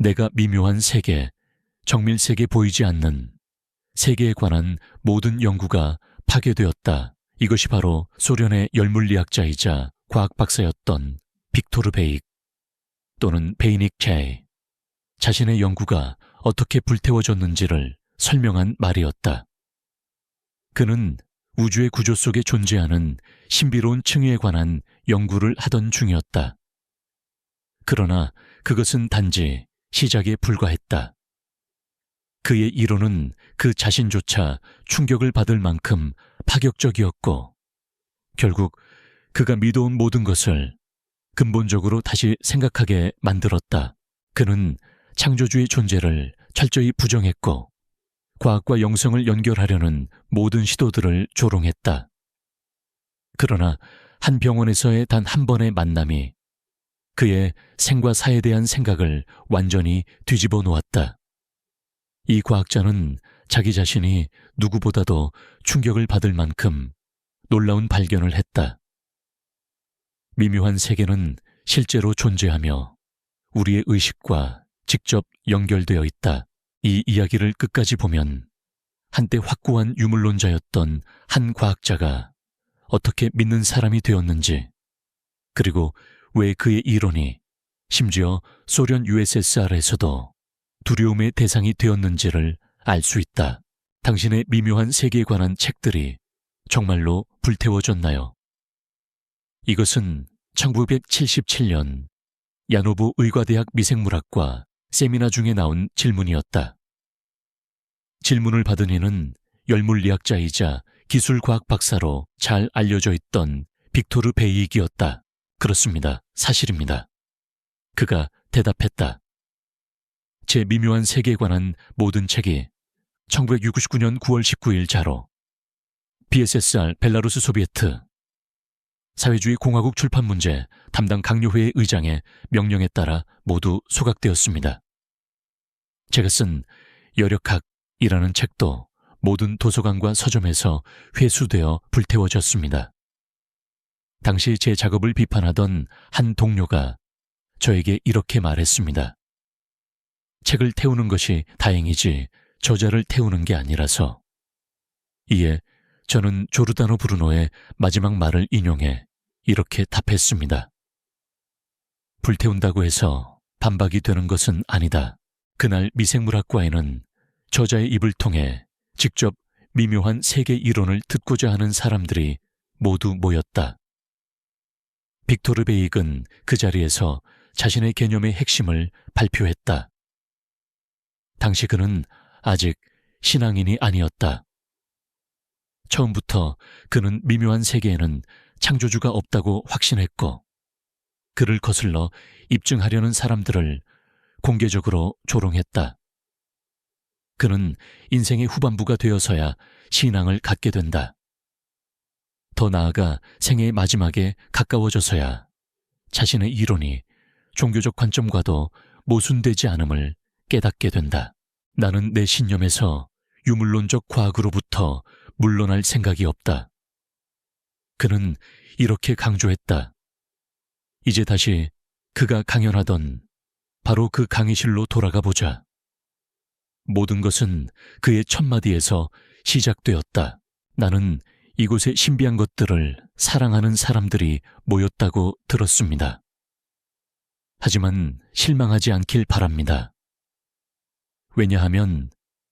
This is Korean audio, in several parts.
내가 미묘한 세계, 정밀세계 보이지 않는 세계에 관한 모든 연구가 파괴되었다. 이것이 바로 소련의 열물리학자이자 과학 박사였던 빅토르 베익 또는 베이닉 체이 자신의 연구가 어떻게 불태워졌는지를 설명한 말이었다. 그는 우주의 구조 속에 존재하는 신비로운 층위에 관한 연구를 하던 중이었다. 그러나 그것은 단지 시작에 불과했다. 그의 이론은 그 자신조차 충격을 받을 만큼 파격적이었고 결국 그가 믿어온 모든 것을 근본적으로 다시 생각하게 만들었다. 그는 창조주의 존재를 철저히 부정했고 과학과 영성을 연결하려는 모든 시도들을 조롱했다. 그러나 한 병원에서의 단 한 번의 만남이 그의 생과 사에 대한 생각을 완전히 뒤집어 놓았다. 이 과학자는 자기 자신이 누구보다도 충격을 받을 만큼 놀라운 발견을 했다. 미묘한 세계는 실제로 존재하며 우리의 의식과 직접 연결되어 있다. 이 이야기를 끝까지 보면 한때 확고한 유물론자였던 한 과학자가 어떻게 믿는 사람이 되었는지, 그리고 왜 그의 이론이 심지어 소련 USSR에서도 두려움의 대상이 되었는지를 알 수 있다. 당신의 미묘한 세계에 관한 책들이 정말로 불태워졌나요? 이것은 1977년 야노브 의과대학 미생물학과 세미나 중에 나온 질문이었다. 질문을 받은 이는 열물리학자이자 기술과학 박사로 잘 알려져 있던 빅토르 베이익이었다. 그렇습니다. 사실입니다. 그가 대답했다. 제 미묘한 세계에 관한 모든 책이 1969년 9월 19일 자로 BSSR 벨라루스 소비에트 사회주의 공화국 출판 문제 담당 강요회의 의장의 명령에 따라 모두 소각되었습니다. 제가 쓴 여력학이라는 책도 모든 도서관과 서점에서 회수되어 불태워졌습니다. 당시 제 작업을 비판하던 한 동료가 저에게 이렇게 말했습니다. 책을 태우는 것이 다행이지 저자를 태우는 게 아니라서. 이에 저는 조르다노 브루노의 마지막 말을 인용해 이렇게 답했습니다. 불태운다고 해서 반박이 되는 것은 아니다. 그날 미생물학과에는 저자의 입을 통해 직접 미묘한 세계 이론을 듣고자 하는 사람들이 모두 모였다. 빅토르 베익은 그 자리에서 자신의 개념의 핵심을 발표했다. 당시 그는 아직 신앙인이 아니었다. 처음부터 그는 미묘한 세계에는 창조주가 없다고 확신했고 그를 거슬러 입증하려는 사람들을 공개적으로 조롱했다. 그는 인생의 후반부가 되어서야 신앙을 갖게 된다. 더 나아가 생애의 마지막에 가까워져서야 자신의 이론이 종교적 관점과도 모순되지 않음을 깨닫게 된다. 나는 내 신념에서 유물론적 과학으로부터 물러날 생각이 없다. 그는 이렇게 강조했다. 이제 다시 그가 강연하던 바로 그 강의실로 돌아가 보자. 모든 것은 그의 첫마디에서 시작되었다. 나는 이곳에 신비한 것들을 사랑하는 사람들이 모였다고 들었습니다. 하지만 실망하지 않길 바랍니다. 왜냐하면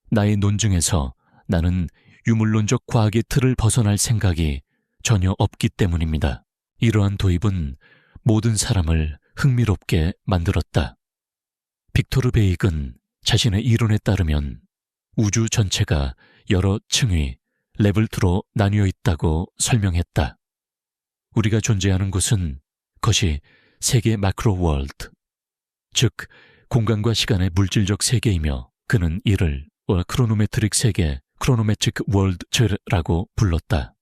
나의 논증에서 나는 유물론적 과학의 틀을 벗어날 생각이 전혀 없기 때문입니다. 이러한 도입은 모든 사람을 흥미롭게 만들었다. 빅토르 베익은 자신의 이론에 따르면 우주 전체가 여러 층위, 레벨 2로 나뉘어 있다고 설명했다. 우리가 존재하는 곳은 그것이 세계 마크로 월드, 즉 공간과 시간의 물질적 세계이며 그는 이를 크로노메트릭 세계, 크로노메트릭 월드라고 불렀다.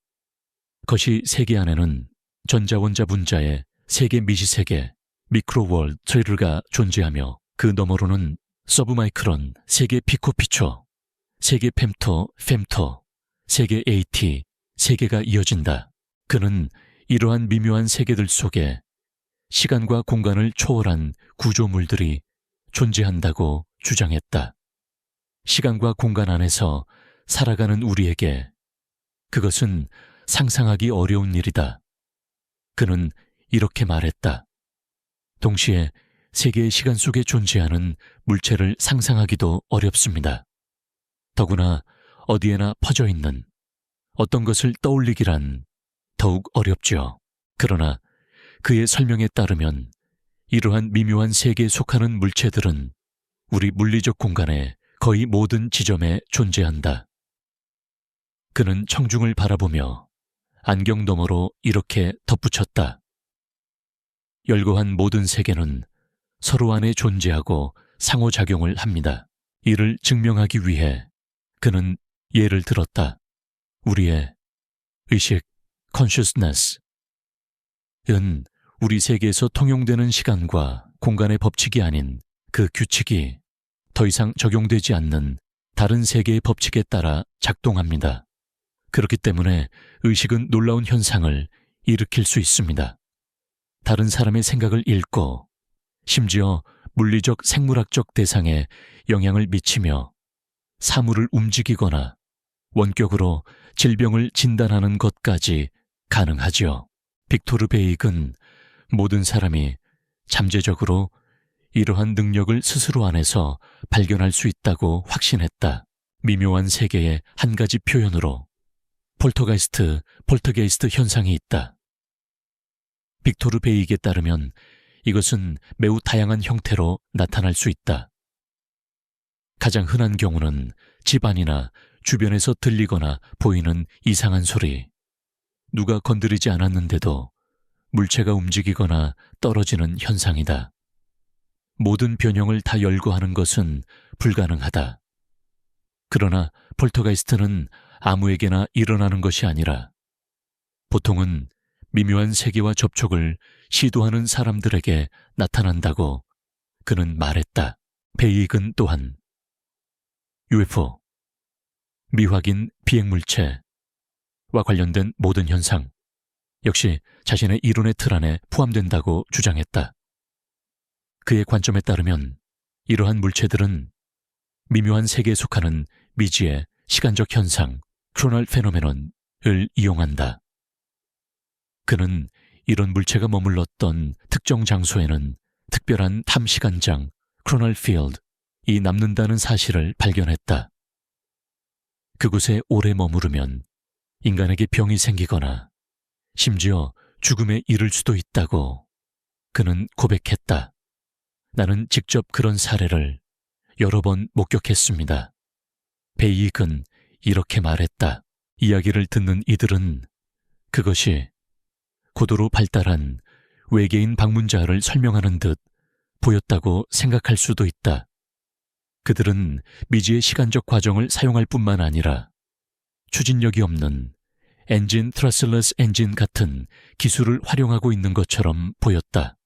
그것이 세계 안에는 전자원자 분자의 세계 미시세계, 미크로 월드가 존재하며 그 너머로는 서브마이크론, 세계 피코피초, 세계 펨토, 세계 AT, 세계가 이어진다. 그는 이러한 미묘한 세계들 속에 시간과 공간을 초월한 구조물들이 존재한다고 주장했다. 시간과 공간 안에서 살아가는 우리에게 그것은 상상하기 어려운 일이다. 그는 이렇게 말했다. 동시에 세계의 시간 속에 존재하는 물체를 상상하기도 어렵습니다. 더구나 어디에나 퍼져 있는 어떤 것을 떠올리기란 더욱 어렵죠. 그러나 그의 설명에 따르면 이러한 미묘한 세계에 속하는 물체들은 우리 물리적 공간의 거의 모든 지점에 존재한다. 그는 청중을 바라보며 안경 너머로 이렇게 덧붙였다. 열거한 모든 세계는 서로 안에 존재하고 상호작용을 합니다. 이를 증명하기 위해 그는 예를 들었다. 우리의 의식, consciousness 은 우리 세계에서 통용되는 시간과 공간의 법칙이 아닌 그 규칙이 더 이상 적용되지 않는 다른 세계의 법칙에 따라 작동합니다. 그렇기 때문에 의식은 놀라운 현상을 일으킬 수 있습니다. 다른 사람의 생각을 읽고 심지어 물리적 생물학적 대상에 영향을 미치며 사물을 움직이거나 원격으로 질병을 진단하는 것까지 가능하지요. 빅토르 베이익은 모든 사람이 잠재적으로 이러한 능력을 스스로 안에서 발견할 수 있다고 확신했다. 미묘한 세계의 한 가지 표현으로 폴터게이스트 현상이 있다. 빅토르 베이익에 따르면 이것은 매우 다양한 형태로 나타날 수 있다. 가장 흔한 경우는 집안이나 주변에서 들리거나 보이는 이상한 소리, 누가 건드리지 않았는데도 물체가 움직이거나 떨어지는 현상이다. 모든 변형을 다 열거하는 것은 불가능하다. 그러나 폴터게이스트는 아무에게나 일어나는 것이 아니라 보통은 미묘한 세계와 접촉을 시도하는 사람들에게 나타난다고 그는 말했다. 베이익은 또한 UFO, 미확인 비행물체와 관련된 모든 현상 역시 자신의 이론의 틀 안에 포함된다고 주장했다. 그의 관점에 따르면 이러한 물체들은 미묘한 세계에 속하는 미지의 시간적 현상, 크로널 페노메논을 이용한다. 그는 이런 물체가 머물렀던 특정 장소에는 특별한 탐시간장, 크로널 필드이 남는다는 사실을 발견했다. 그곳에 오래 머무르면 인간에게 병이 생기거나 심지어 죽음에 이를 수도 있다고 그는 고백했다. 나는 직접 그런 사례를 여러 번 목격했습니다. 베이익은 이렇게 말했다. 이야기를 듣는 이들은 그것이 고도로 발달한 외계인 방문자를 설명하는 듯 보였다고 생각할 수도 있다. 그들은 미지의 시간적 과정을 사용할 뿐만 아니라 추진력이 없는 엔진 트러슬러스 엔진 같은 기술을 활용하고 있는 것처럼 보였다.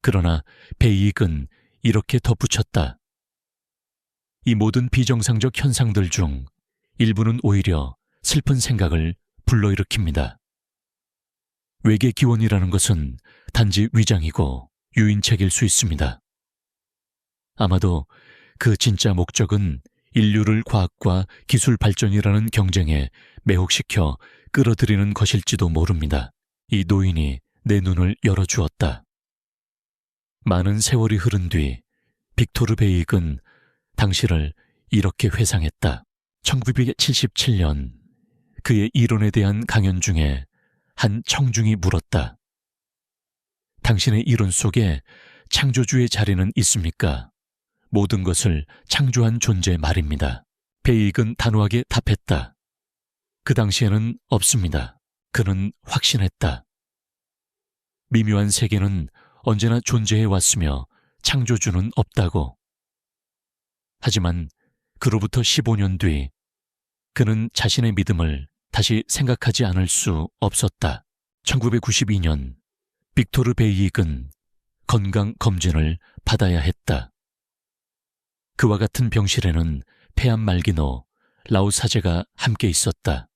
그러나 베이익은 이렇게 덧붙였다. 이 모든 비정상적 현상들 중 일부는 오히려 슬픈 생각을 불러일으킵니다. 외계 기원이라는 것은 단지 위장이고 유인책일 수 있습니다. 아마도 그 진짜 목적은 인류를 과학과 기술 발전이라는 경쟁에 매혹시켜 끌어들이는 것일지도 모릅니다. 이 노인이 내 눈을 열어주었다. 많은 세월이 흐른 뒤 빅토르 베이익은 당시를 이렇게 회상했다. 1977년 그의 이론에 대한 강연 중에 한 청중이 물었다. 당신의 이론 속에 창조주의 자리는 있습니까? 모든 것을 창조한 존재 말입니다. 베이익은 단호하게 답했다. 그 당시에는 없습니다. 그는 확신했다. 미묘한 세계는 언제나 존재해 왔으며 창조주는 없다고. 하지만 그로부터 15년 뒤 그는 자신의 믿음을 다시 생각하지 않을 수 없었다. 1992년 빅토르 베이익은 건강검진을 받아야 했다. 그와 같은 병실에는 폐암 말기노, 라우 사제가 함께 있었다.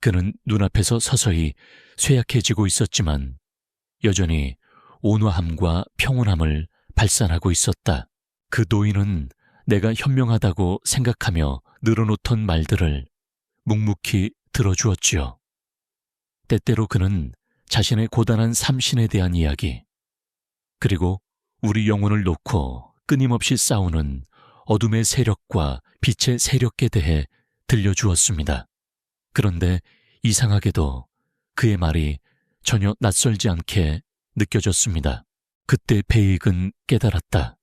그는 눈앞에서 서서히 쇠약해지고 있었지만 여전히 온화함과 평온함을 발산하고 있었다. 그 노인은 내가 현명하다고 생각하며 늘어놓던 말들을 묵묵히 들어주었지요. 때때로 그는 자신의 고단한 삶신에 대한 이야기, 그리고 우리 영혼을 놓고 끊임없이 싸우는 어둠의 세력과 빛의 세력에 대해 들려주었습니다. 그런데 이상하게도 그의 말이 전혀 낯설지 않게 느껴졌습니다. 그때 베익은 깨달았다.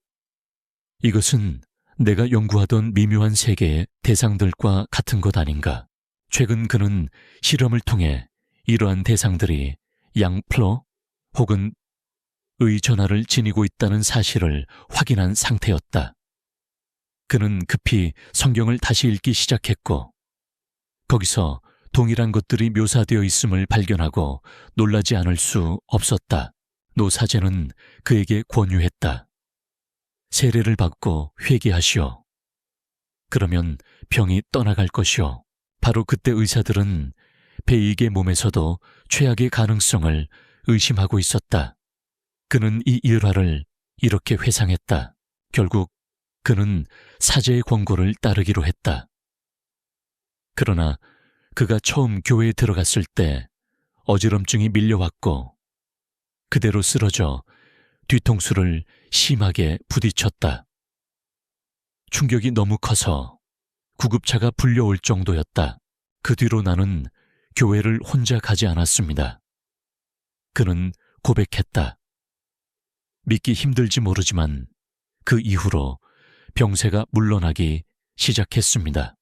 이것은 내가 연구하던 미묘한 세계의 대상들과 같은 것 아닌가. 최근 그는 실험을 통해 이러한 대상들이 양플로 혹은 의 전하를 지니고 있다는 사실을 확인한 상태였다. 그는 급히 성경을 다시 읽기 시작했고, 거기서 동일한 것들이 묘사되어 있음을 발견하고 놀라지 않을 수 없었다. 노사제는 그에게 권유했다. 세례를 받고 회개하시오. 그러면 병이 떠나갈 것이오. 바로 그때 의사들은 베익의 몸에서도 최악의 가능성을 의심하고 있었다. 그는 이 일화를 이렇게 회상했다. 결국 그는 사제의 권고를 따르기로 했다. 그러나 그가 처음 교회에 들어갔을 때 어지럼증이 밀려왔고 그대로 쓰러져 뒤통수를 심하게 부딪혔다. 충격이 너무 커서 구급차가 불려올 정도였다. 그 뒤로 나는 교회를 혼자 가지 않았습니다. 그는 고백했다. 믿기 힘들지 모르지만 그 이후로 병세가 물러나기 시작했습니다.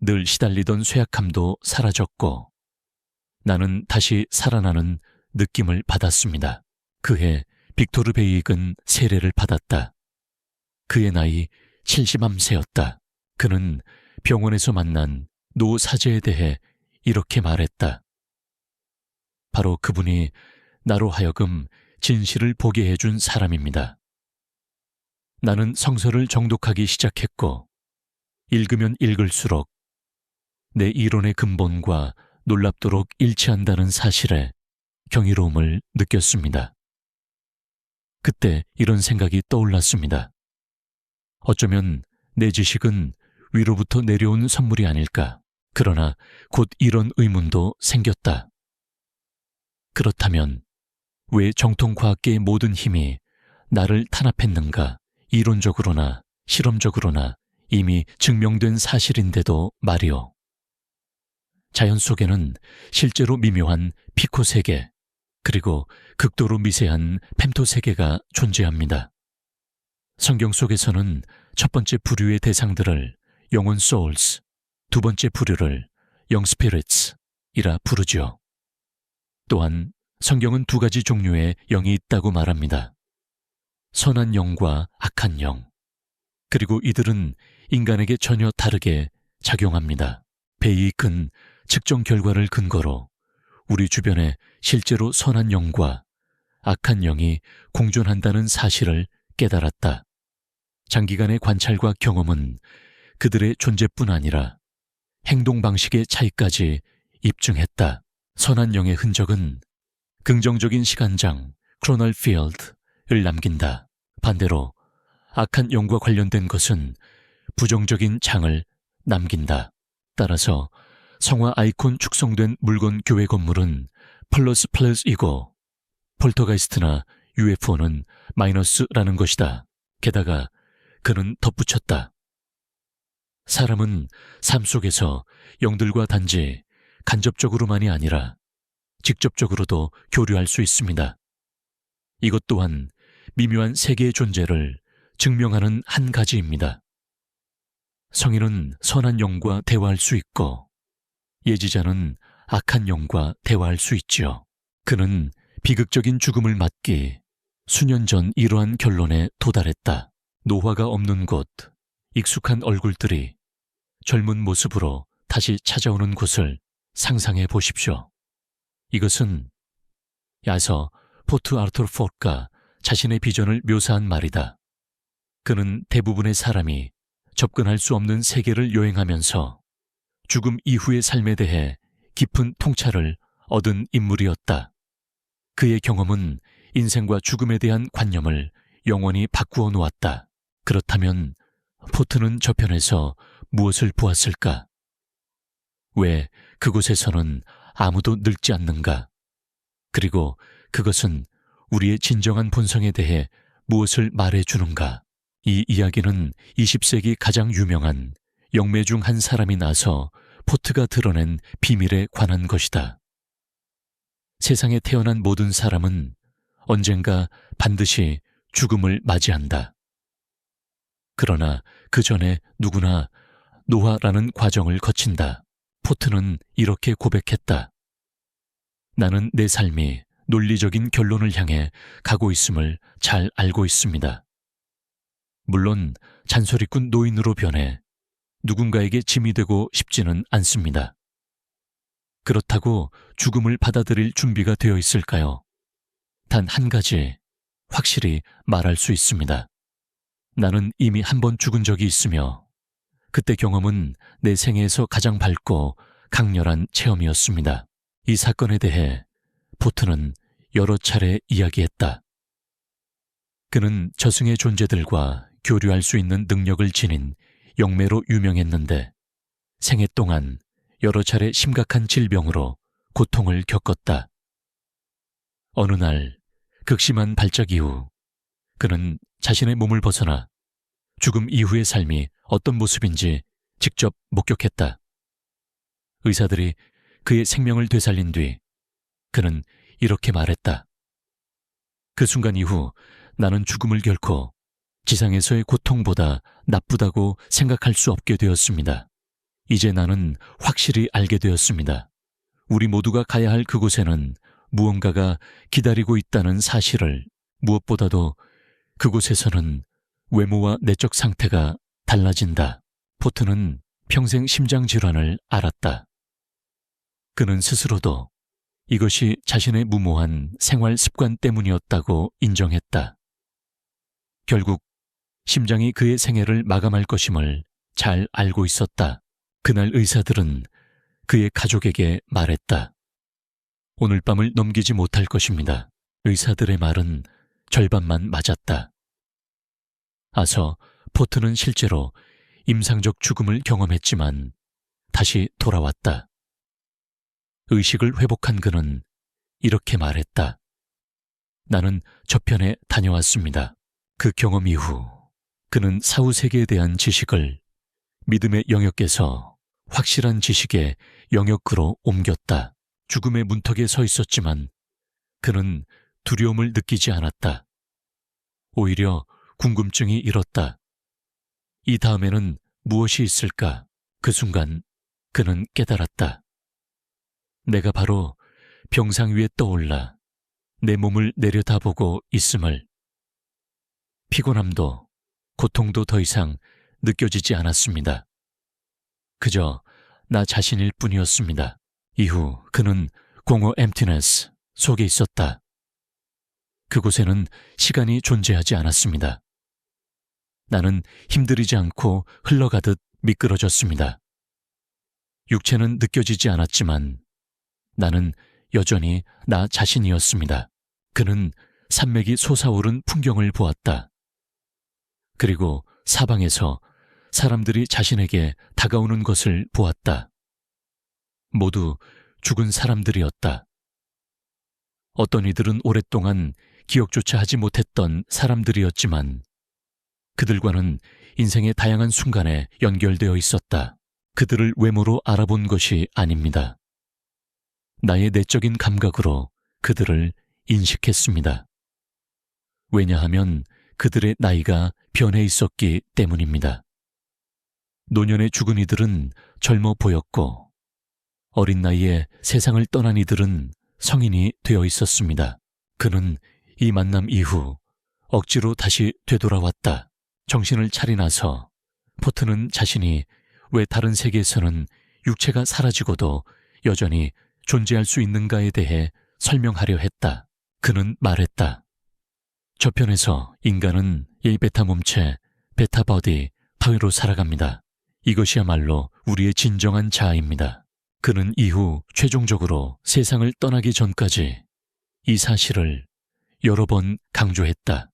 늘 시달리던 쇠약함도 사라졌고 나는 다시 살아나는 느낌을 받았습니다. 그해 빅토르 베익은 세례를 받았다. 그의 나이 70암세였다. 그는 병원에서 만난 노 사제에 대해 이렇게 말했다. 바로 그분이 나로 하여금 진실을 보게 해준 사람입니다. 나는 성서를 정독하기 시작했고 읽으면 읽을수록 내 이론의 근본과 놀랍도록 일치한다는 사실에 경이로움을 느꼈습니다. 그때 이런 생각이 떠올랐습니다. 어쩌면 내 지식은 위로부터 내려온 선물이 아닐까. 그러나 곧 이런 의문도 생겼다. 그렇다면 왜 정통과학계의 모든 힘이 나를 탄압했는가? 이론적으로나 실험적으로나 이미 증명된 사실인데도 말이오. 자연 속에는 실제로 미묘한 피코 세계, 그리고 극도로 미세한 펜토 세계가 존재합니다. 성경 속에서는 첫 번째 부류의 대상들을 영혼 soul스, 두 번째 부류를 영 spirits이라 부르죠. 또한 성경은 두 가지 종류의 영이 있다고 말합니다. 선한 영과 악한 영. 그리고 이들은 인간에게 전혀 다르게 작용합니다. 베익은 측정 결과를 근거로 우리 주변에 실제로 선한 영과 악한 영이 공존한다는 사실을 깨달았다. 장기간의 관찰과 경험은 그들의 존재뿐 아니라 행동 방식의 차이까지 입증했다. 선한 영의 흔적은 긍정적인 시간장, 크로널 필드를 남긴다. 반대로 악한 영과 관련된 것은 부정적인 장을 남긴다. 따라서 성화 아이콘 축성된 물건 교회 건물은 플러스이고 폴터가이스트나 UFO는 마이너스라는 것이다. 게다가 그는 덧붙였다. 사람은 삶 속에서 영들과 단지 간접적으로만이 아니라 직접적으로도 교류할 수 있습니다. 이것 또한 미묘한 세계의 존재를 증명하는 한 가지입니다. 성인은 선한 영과 대화할 수 있고 예지자는 악한 영과 대화할 수 있지요. 그는 비극적인 죽음을 맞기 수년 전 이러한 결론에 도달했다. 노화가 없는 곳, 익숙한 얼굴들이 젊은 모습으로 다시 찾아오는 곳을 상상해 보십시오. 이것은 야서 포트 아르투르 포크가 자신의 비전을 묘사한 말이다. 그는 대부분의 사람이 접근할 수 없는 세계를 여행하면서 죽음 이후의 삶에 대해 깊은 통찰을 얻은 인물이었다. 그의 경험은 인생과 죽음에 대한 관념을 영원히 바꾸어 놓았다. 그렇다면 포트는 저편에서 무엇을 보았을까? 왜 그곳에서는 아무도 늙지 않는가? 그리고 그것은 우리의 진정한 본성에 대해 무엇을 말해주는가? 이 이야기는 20세기 가장 유명한 영매 중 한 사람이 나서 포트가 드러낸 비밀에 관한 것이다. 세상에 태어난 모든 사람은 언젠가 반드시 죽음을 맞이한다. 그러나 그 전에 누구나 노화라는 과정을 거친다. 포트는 이렇게 고백했다. 나는 내 삶이 논리적인 결론을 향해 가고 있음을 잘 알고 있습니다. 물론 잔소리꾼 노인으로 변해 누군가에게 짐이 되고 싶지는 않습니다. 그렇다고 죽음을 받아들일 준비가 되어 있을까요? 단 한 가지 확실히 말할 수 있습니다. 나는 이미 한 번 죽은 적이 있으며 그때 경험은 내 생애에서 가장 밝고 강렬한 체험이었습니다. 이 사건에 대해 포트는 여러 차례 이야기했다. 그는 저승의 존재들과 교류할 수 있는 능력을 지닌 영매로 유명했는데 생애 동안 여러 차례 심각한 질병으로 고통을 겪었다. 어느 날 극심한 발작 이후 그는 자신의 몸을 벗어나 죽음 이후의 삶이 어떤 모습인지 직접 목격했다. 의사들이 그의 생명을 되살린 뒤 그는 이렇게 말했다. 그 순간 이후 나는 죽음을 결코 지상에서의 고통보다 나쁘다고 생각할 수 없게 되었습니다. 이제 나는 확실히 알게 되었습니다. 우리 모두가 가야 할 그곳에는 무언가가 기다리고 있다는 사실을, 무엇보다도 그곳에서는 외모와 내적 상태가 달라진다. 포트는 평생 심장질환을 앓았다. 그는 스스로도 이것이 자신의 무모한 생활 습관 때문이었다고 인정했다. 결국 심장이 그의 생애를 마감할 것임을 잘 알고 있었다. 그날 의사들은 그의 가족에게 말했다. 오늘 밤을 넘기지 못할 것입니다. 의사들의 말은 절반만 맞았다. 아서 포트는 실제로 임상적 죽음을 경험했지만 다시 돌아왔다. 의식을 회복한 그는 이렇게 말했다. 나는 저편에 다녀왔습니다. 그 경험 이후 그는 사후세계에 대한 지식을 믿음의 영역에서 확실한 지식의 영역으로 옮겼다. 죽음의 문턱에 서 있었지만 그는 두려움을 느끼지 않았다. 오히려 궁금증이 일었다. 이 다음에는 무엇이 있을까? 그 순간 그는 깨달았다. 내가 바로 병상 위에 떠올라 내 몸을 내려다보고 있음을. 피곤함도 고통도 더 이상 느껴지지 않았습니다. 그저 나 자신일 뿐이었습니다. 이후 그는 공허 엠티네스 속에 있었다. 그곳에는 시간이 존재하지 않았습니다. 나는 힘들이지 않고 흘러가듯 미끄러졌습니다. 육체는 느껴지지 않았지만 나는 여전히 나 자신이었습니다. 그는 산맥이 솟아오른 풍경을 보았다. 그리고 사방에서 사람들이 자신에게 다가오는 것을 보았다. 모두 죽은 사람들이었다. 어떤 이들은 오랫동안 기억조차 하지 못했던 사람들이었지만 그들과는 인생의 다양한 순간에 연결되어 있었다. 그들을 외모로 알아본 것이 아닙니다. 나의 내적인 감각으로 그들을 인식했습니다. 왜냐하면 그들의 나이가 변해 있었기 때문입니다. 노년에 죽은 이들은 젊어 보였고 어린 나이에 세상을 떠난 이들은 성인이 되어 있었습니다. 그는 이 만남 이후 억지로 다시 되돌아왔다. 정신을 차리나서 포트는 자신이 왜 다른 세계에서는 육체가 사라지고도 여전히 존재할 수 있는가에 대해 설명하려 했다. 그는 말했다. 저편에서 인간은 이 베타 몸체, 베타 버디, 파회로 살아갑니다. 이것이야말로 우리의 진정한 자아입니다. 그는 이후 최종적으로 세상을 떠나기 전까지 이 사실을 여러 번 강조했다.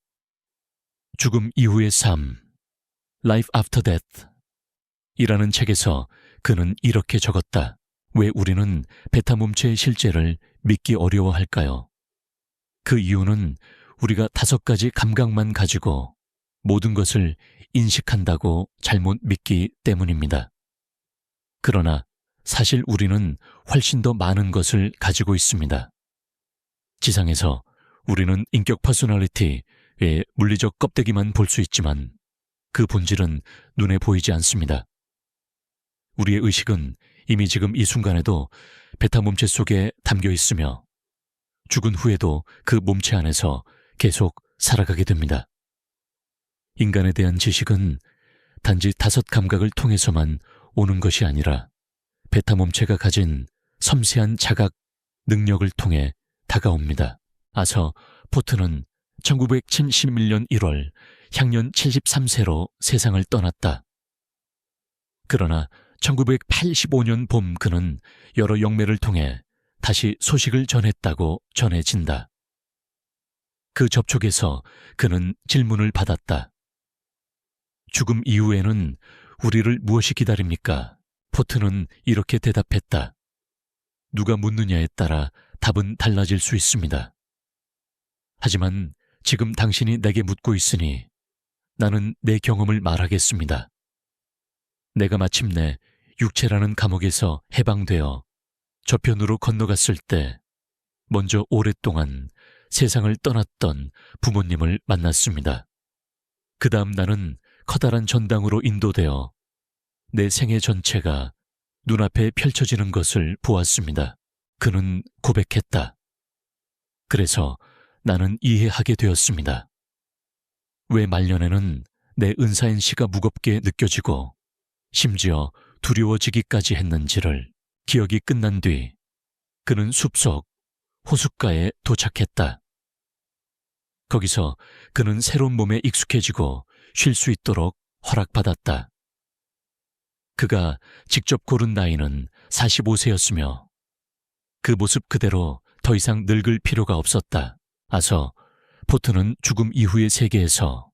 죽음 이후의 삶, Life After Death 이라는 책에서 그는 이렇게 적었다. 왜 우리는 베타 몸체의 실제를 믿기 어려워할까요? 그 이유는 우리가 5가지 감각만 가지고 모든 것을 인식한다고 잘못 믿기 때문입니다. 그러나 사실 우리는 훨씬 더 많은 것을 가지고 있습니다. 지상에서 우리는 인격 퍼스널리티의 물리적 껍데기만 볼 수 있지만 그 본질은 눈에 보이지 않습니다. 우리의 의식은 이미 지금 이 순간에도 베타 몸체 속에 담겨 있으며 죽은 후에도 그 몸체 안에서 계속 살아가게 됩니다. 인간에 대한 지식은 단지 5 감각을 통해서만 오는 것이 아니라 베타 몸체가 가진 섬세한 자각 능력을 통해 다가옵니다. 아서 포트는 1971년 1월 향년 73세로 세상을 떠났다. 그러나 1985년 봄 그는 여러 영매를 통해 다시 소식을 전했다고 전해진다. 그 접촉에서 그는 질문을 받았다. 죽음 이후에는 우리를 무엇이 기다립니까? 포트는 이렇게 대답했다. 누가 묻느냐에 따라 답은 달라질 수 있습니다. 하지만 지금 당신이 내게 묻고 있으니 나는 내 경험을 말하겠습니다. 내가 마침내 육체라는 감옥에서 해방되어 저편으로 건너갔을 때 먼저 오랫동안 세상을 떠났던 부모님을 만났습니다. 그 다음 나는 커다란 전당으로 인도되어 내 생애 전체가 눈앞에 펼쳐지는 것을 보았습니다. 그는 고백했다. 그래서 나는 이해하게 되었습니다. 왜 말년에는 내 은사인 시가 무겁게 느껴지고 심지어 두려워지기까지 했는지를. 기억이 끝난 뒤 그는 숲속 호숫가에 도착했다. 거기서 그는 새로운 몸에 익숙해지고 쉴 수 있도록 허락받았다. 그가 직접 고른 나이는 45세였으며 그 모습 그대로 더 이상 늙을 필요가 없었다. 아서 포트는 죽음 이후의 세계에서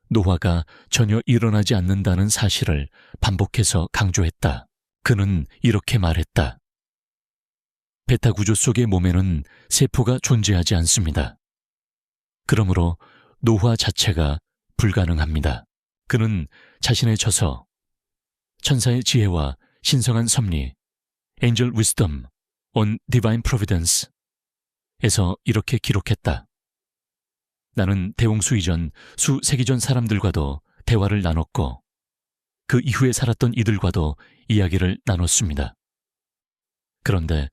노화가 전혀 일어나지 않는다는 사실을 반복해서 강조했다. 그는 이렇게 말했다. 베타 구조 속의 몸에는 세포가 존재하지 않습니다. 그러므로 노화 자체가 불가능합니다. 그는 자신의 저서 천사의 지혜와 신성한 섭리 Angel Wisdom on Divine Providence 에서 이렇게 기록했다. 나는 대홍수 이전 수세기 전 사람들과도 대화를 나눴고 그 이후에 살았던 이들과도 이야기를 나눴습니다. 그런데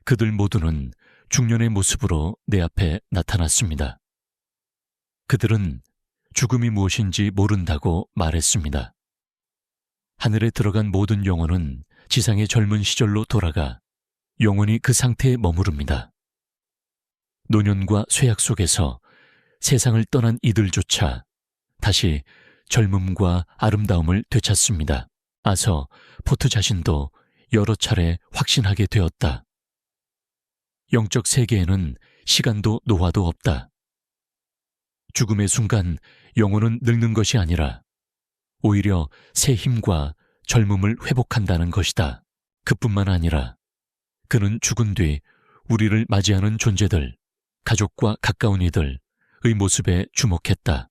그들 모두는 중년의 모습으로 내 앞에 나타났습니다. 그들은 죽음이 무엇인지 모른다고 말했습니다. 하늘에 들어간 모든 영혼은 지상의 젊은 시절로 돌아가 영원히 그 상태에 머무릅니다. 노년과 쇠약 속에서 세상을 떠난 이들조차 다시 젊음과 아름다움을 되찾습니다. 아서 포트 자신도 여러 차례 확신하게 되었다. 영적 세계에는 시간도 노화도 없다. 죽음의 순간 영혼은 늙는 것이 아니라 오히려 새 힘과 젊음을 회복한다는 것이다. 그뿐만 아니라 그는 죽은 뒤 우리를 맞이하는 존재들, 가족과 가까운 이들의 모습에 주목했다.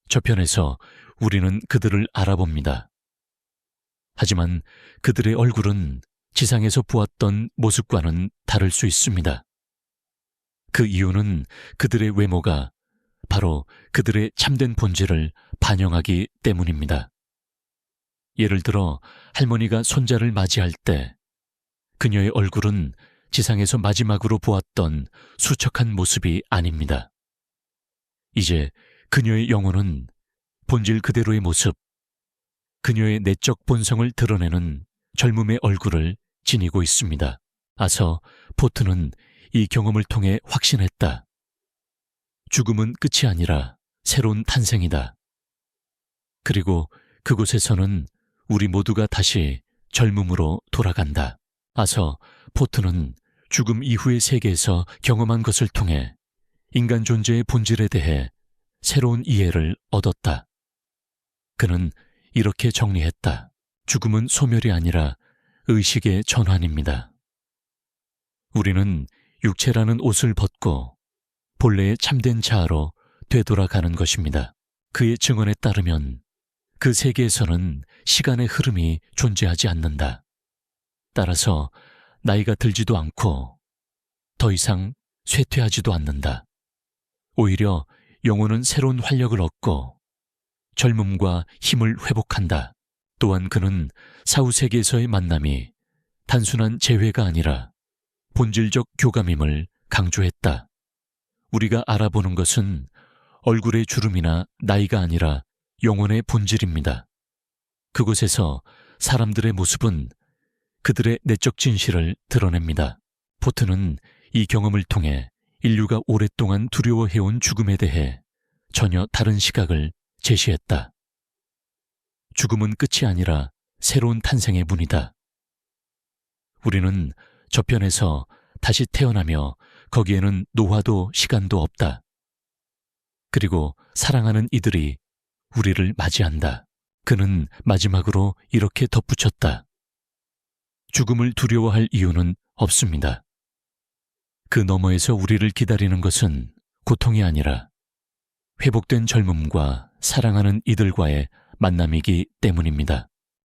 저편에서 우리는 그들을 알아봅니다. 하지만 그들의 얼굴은 지상에서 보았던 모습과는 다를 수 있습니다. 그 이유는 그들의 외모가 바로 그들의 참된 본질을 반영하기 때문입니다. 예를 들어 할머니가 손자를 맞이할 때 그녀의 얼굴은 지상에서 마지막으로 보았던 수척한 모습이 아닙니다. 이제 그녀의 영혼은 본질 그대로의 모습, 그녀의 내적 본성을 드러내는 젊음의 얼굴을 지니고 있습니다. 아서 포트는 이 경험을 통해 확신했다. 죽음은 끝이 아니라 새로운 탄생이다. 그리고 그곳에서는 우리 모두가 다시 젊음으로 돌아간다. 아서 포트는 죽음 이후의 세계에서 경험한 것을 통해 인간 존재의 본질에 대해 새로운 이해를 얻었다. 그는 이렇게 정리했다. 죽음은 소멸이 아니라 의식의 전환입니다. 우리는 육체라는 옷을 벗고 본래의 참된 자아로 되돌아가는 것입니다. 그의 증언에 따르면 그 세계에서는 시간의 흐름이 존재하지 않는다. 따라서 나이가 들지도 않고 더 이상 쇠퇴하지도 않는다. 오히려 영혼은 새로운 활력을 얻고 젊음과 힘을 회복한다. 또한 그는 사후세계에서의 만남이 단순한 재회가 아니라 본질적 교감임을 강조했다. 우리가 알아보는 것은 얼굴의 주름이나 나이가 아니라 영혼의 본질입니다. 그곳에서 사람들의 모습은 그들의 내적 진실을 드러냅니다. 포트는 이 경험을 통해 인류가 오랫동안 두려워해온 죽음에 대해 전혀 다른 시각을 제시했다. 죽음은 끝이 아니라 새로운 탄생의 문이다. 우리는 저편에서 다시 태어나며 거기에는 노화도 시간도 없다. 그리고 사랑하는 이들이 우리를 맞이한다. 그는 마지막으로 이렇게 덧붙였다. 죽음을 두려워할 이유는 없습니다. 그 너머에서 우리를 기다리는 것은 고통이 아니라 회복된 젊음과 사랑하는 이들과의 만남이기 때문입니다.